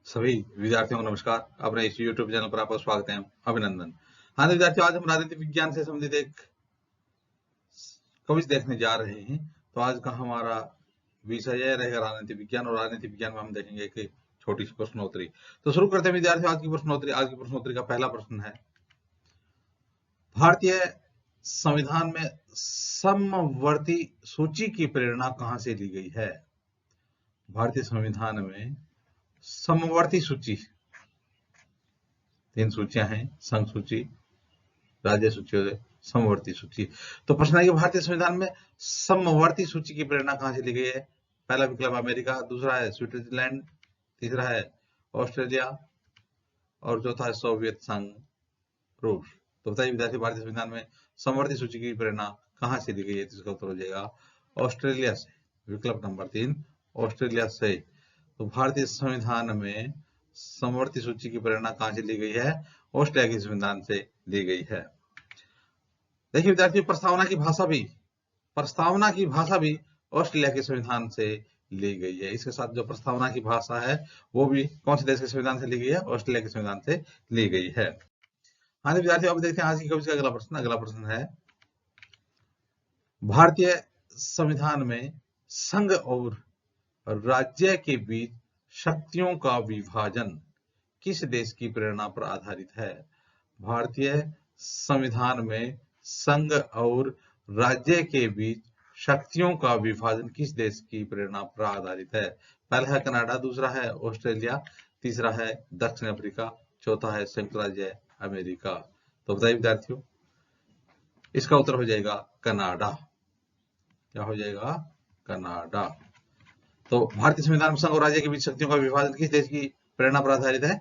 सभी विद्यार्थियों को नमस्कार। अपने इस YouTube चैनल पर आपका स्वागत है, अभिनंदन। हाँ तो विद्यार्थियों, आज हम राजनीति विज्ञान से संबंधित एक क्विज देखने जा रहे हैं। तो आज का हमारा विषय यह रहेगा राजनीति विज्ञान, और राजनीति विज्ञान में हम देखेंगे एक छोटी सी प्रश्नोत्तरी। तो शुरू करते हैं विद्यार्थियों आज की प्रश्नोत्तरी। आज की प्रश्नोत्तरी का पहला प्रश्न है, भारतीय संविधान में समवर्ती सूची की प्रेरणा कहाँ से ली गई है? भारतीय संविधान में समवर्ती सूची, तीन सूचियां हैं, संघ सूची, राज्य सूची और समवर्ती सूची। तो प्रश्न है कि भारतीय संविधान में समवर्ती सूची की प्रेरणा कहां से ली गई है? पहला विकल्प अमेरिका, दूसरा है स्विट्जरलैंड, तीसरा है ऑस्ट्रेलिया और चौथा है सोवियत संघ रूस। तो बताइए विद्यार्थी, भारतीय संविधान में समवर्ती सूची की प्रेरणा कहां से ली गई है? तो इसका उत्तर हो जाएगा ऑस्ट्रेलिया से। विकल्प नंबर 3 ऑस्ट्रेलिया से। तो भारतीय संविधान में समवर्ती सूची की प्रेरणा कहां से ली गई है? ऑस्ट्रेलिया के संविधान से ली गई है। देखिए विद्यार्थियों, प्रस्तावना की भाषा भी ऑस्ट्रेलिया के संविधान से ली गई है। इसके साथ जो प्रस्तावना की भाषा है वो भी कौन से देश के संविधान से ली गई है? ऑस्ट्रेलिया के संविधान से ली गई है। हाँ विद्यार्थियों, अब देखते हैं आज की कविता का अगला प्रश्न। अगला प्रश्न है, भारतीय संविधान में संघ और राज्य के बीच शक्तियों का विभाजन किस देश की प्रेरणा पर आधारित है? भारतीय संविधान में संघ और राज्य के बीच शक्तियों का विभाजन किस देश की प्रेरणा पर आधारित है? पहला है कनाडा, दूसरा है ऑस्ट्रेलिया, तीसरा है दक्षिण अफ्रीका, चौथा है संयुक्त राज्य अमेरिका। तो बताइए विद्यार्थियों, इसका उत्तर हो जाएगा कनाडा। क्या हो जाएगा? कनाडा। तो भारतीय संविधान में संघ और राज्य के बीच शक्तियों का विभाजन किस देश की प्रेरणा पर आधारित है?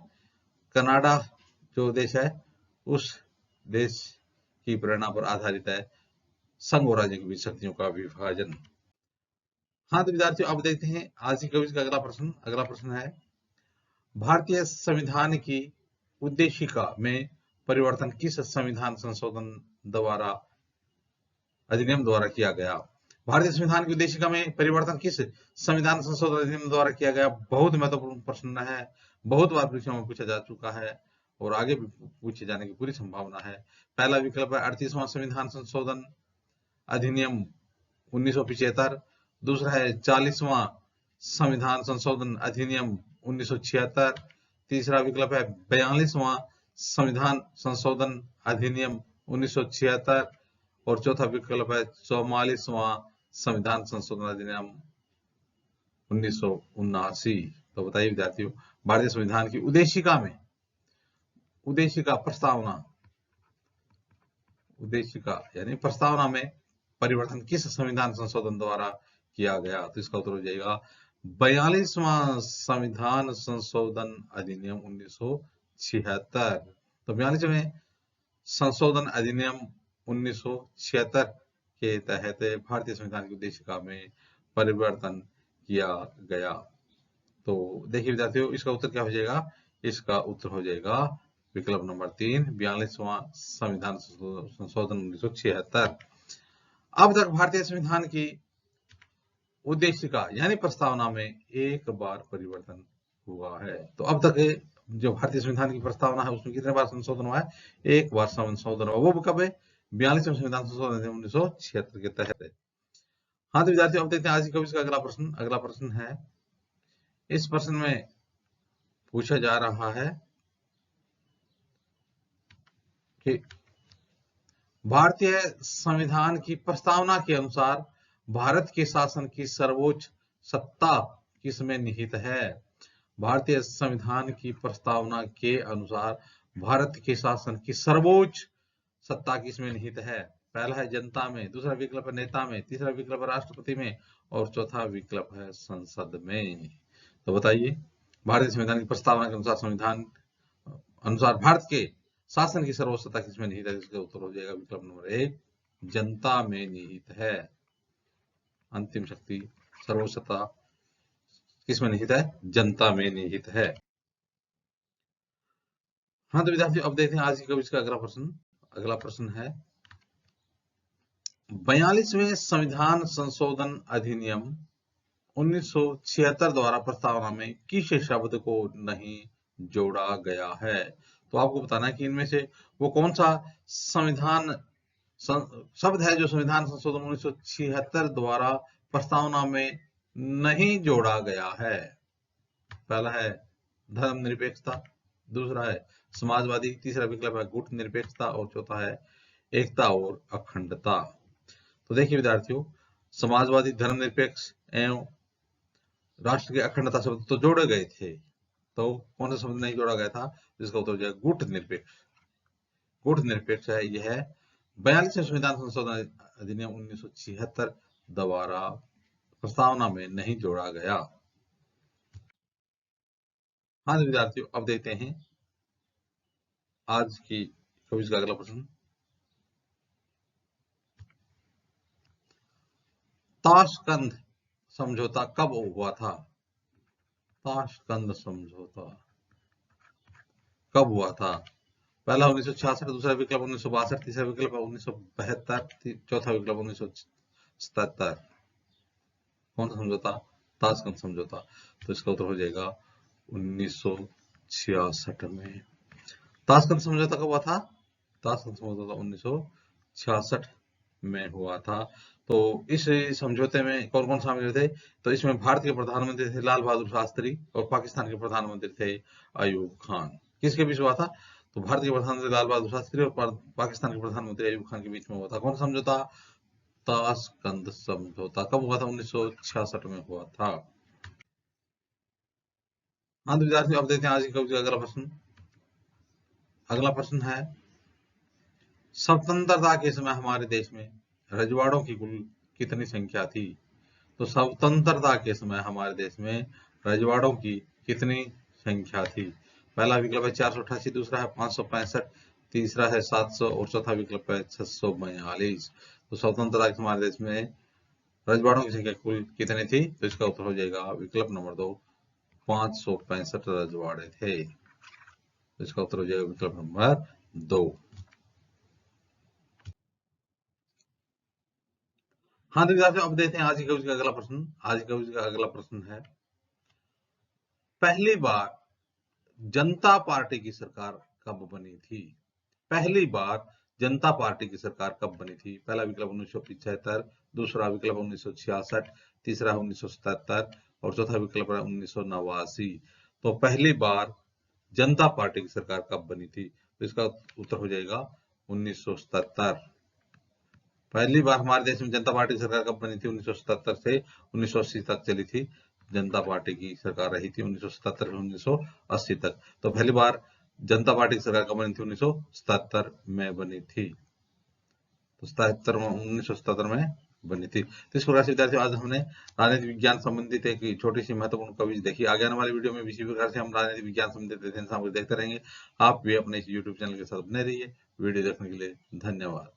कनाडा जो देश है उस देश की प्रेरणा पर आधारित है संघ और राज्य के बीच शक्तियों का विभाजन। हाँ तो विद्यार्थियों, अब देखते हैं आज की क्विज का अगला प्रश्न। अगला प्रश्न है, भारतीय संविधान की उद्देशिका में परिवर्तन किस संविधान संशोधन द्वारा अधिनियम द्वारा किया गया? भारतीय संविधान की उद्देशिका में परिवर्तन किस संविधान संशोधन अधिनियम द्वारा किया गया? बहुत महत्वपूर्ण प्रश्न है, बहुत बार परीक्षा में पूछा जा चुका है और आगे भी पूछे जाने की पूरी संभावना है। पहला विकल्प है 38वां संविधान संशोधन अधिनियम 1975, दूसरा है 40वां संविधान संशोधन अधिनियम 1976, तीसरा विकल्प है 42वां संविधान संशोधन अधिनियम 1976 और चौथा विकल्प है 44वां संविधान संशोधन अधिनियम 1979। तो बताइए विद्यार्थियों, भारतीय संविधान की उद्देशिका प्रस्तावना में परिवर्तन किस संविधान संशोधन द्वारा किया गया? तो इसका उत्तर हो जाएगा 42वां संविधान संशोधन अधिनियम 1976। तो 42वें संशोधन अधिनियम 1976 के तहत भारतीय संविधान की उद्देशिका में परिवर्तन किया गया। तो देखिए विद्यार्थियों, इसका उत्तर क्या हो जाएगा? इसका उत्तर हो जाएगा विकल्प नंबर 3 42वां संविधान संशोधन 1976। अब तक भारतीय संविधान की उद्देशिका यानी प्रस्तावना में एक बार परिवर्तन हुआ है। तो अब तक जो भारतीय संविधान की प्रस्तावना है उसमें कितने बार संशोधन हुआ है? एक बार संशोधन हुआ। वो कब है? 42वें संविधान संशोधन अधिनियम 1976 के तहत। हाँ तो विद्यार्थियों, अब देखते हैं आज की कविता का अगला प्रश्न। अगला प्रश्न है, इस प्रश्न में पूछा जा रहा है कि भारतीय संविधान की प्रस्तावना के अनुसार भारत के शासन की सर्वोच्च सत्ता किसमें निहित है? भारतीय संविधान की प्रस्तावना के अनुसार भारत के शासन की सर्वोच्च सत्ता किसमें निहित है? पहला है जनता में, दूसरा विकल्प है नेता में, तीसरा विकल्प है राष्ट्रपति में और चौथा विकल्प है संसद में। तो बताइए, भारतीय संविधान की प्रस्तावना के अनुसार भारत के शासन की सर्वोच्च सत्ता किसमें निहित है? इसका उत्तर हो जाएगा विकल्प नंबर 1 जनता में निहित है। अंतिम शक्ति, सर्वोच्च सत्ता किसमें निहित है? जनता में निहित है। हाँ तो विद्यार्थियों, अब देखते हैं आज की कविता का अगला प्रश्न। अगला प्रश्न है, 42वें संविधान संशोधन अधिनियम 1976 द्वारा प्रस्तावना में किस शब्द को नहीं जोड़ा गया है? तो आपको बताना है कि इनमें से वो कौन सा संविधान शब्द है जो संविधान संशोधन 1976 द्वारा प्रस्तावना में नहीं जोड़ा गया है। पहला है धर्मनिरपेक्षता, दूसरा है समाजवादी, तीसरा विकल्प है गुट निरपेक्षता और चौथा है एकता और अखंडता। तो देखिए विद्यार्थियों, समाजवादी, धर्मनिरपेक्ष एवं राष्ट्र की अखंडता शब्द तो जोड़े गए थे, तो कौन सा शब्द नहीं जोड़ा गया था? जिसका उत्तर हो जाएगा गुट निरपेक्ष। गुट निरपेक्ष है यह 42वें संविधान संशोधन अधिनियम 1976 द्वारा प्रस्तावना में नहीं जोड़ा गया। हाँ विद्यार्थियों, अब देखते हैं आज की क्विज का अगला प्रश्न। ताशकंद समझौता कब हुआ था? ताशकंद समझौता कब हुआ था? पहला 1966, दूसरा विकल्प 1962, तीसरा विकल्प 1972, चौथा विकल्प 1977। कौन सा समझौता? ताशकंद समझौता। तो इसका उत्तर हो जाएगा 1966 में। ताशकंद समझौता कब हुआ था? ताशकंद समझौता 1966 में हुआ था। तो इस समझौते में कौन कौन शामिल थे? तो इसमें भारत के प्रधानमंत्री थे लाल बहादुर शास्त्री और पाकिस्तान के प्रधानमंत्री थे अयूब खान। किसके बीच हुआ था? तो भारत के प्रधानमंत्री लाल बहादुर शास्त्री और पाकिस्तान के प्रधानमंत्री अयूब खान के बीच में हुआ था। कौन समझौता? ताशकंद समझौता। कब हुआ था? 1966 में हुआ था। हाँ विद्यार्थियों, अब देखते हैं आज का अगला प्रश्न। अगला प्रश्न है, स्वतंत्रता के समय हमारे देश में रजवाड़ों की कुल कितनी संख्या थी? तो स्वतंत्रता के समय हमारे देश में रजवाड़ों की कितनी संख्या थी? पहला विकल्प है 488, दूसरा है 565, तीसरा है 700 और चौथा विकल्प है 642। तो स्वतंत्रता के हमारे देश में रजवाड़ों की संख्या कुल कितनी थी? तो इसका उत्तर हो जाएगा विकल्प नंबर 2, 565 रजवाड़े थे। तो इसका उत्तर हो जाएगा विकल्प नंबर 2। हाँ तो विद्यार्थियों, अब देखते हैं आज का अगला प्रश्न। आज का अगला प्रश्न है, पहली बार जनता पार्टी की सरकार कब बनी थी? पहली बार जनता पार्टी की सरकार कब बनी थी? पहला विकल्प 1975, दूसरा विकल्प 1966, तीसरा 1977 और चौथा विकल्प है 1989। तो पहली बार जनता पार्टी की सरकार कब बनी थी? तो इसका उत्तर हो जाएगा 1977। पहली बार हमारे देश में जनता पार्टी की सरकार कब बनी थी? 1977 से 1980 तक चली थी जनता पार्टी की सरकार रही थी, 1977 से 1980 तक। तो पहली बार जनता पार्टी की सरकार कब बनी थी? 1977 में बनी थी। तो 1977 में बनी थी। तो इस प्रकार से विद्यार्थियों, आज हमने राजनीति विज्ञान संबंधित एक छोटी सी महत्वपूर्ण क्विज देखी। आगे आने वाली वीडियो में इसी प्रकार से हम राजनीति विज्ञान संबंधित सामग्री देखते रहेंगे। आप भी अपने इस यूट्यूब चैनल के साथ बने रहिए। वीडियो देखने के लिए धन्यवाद।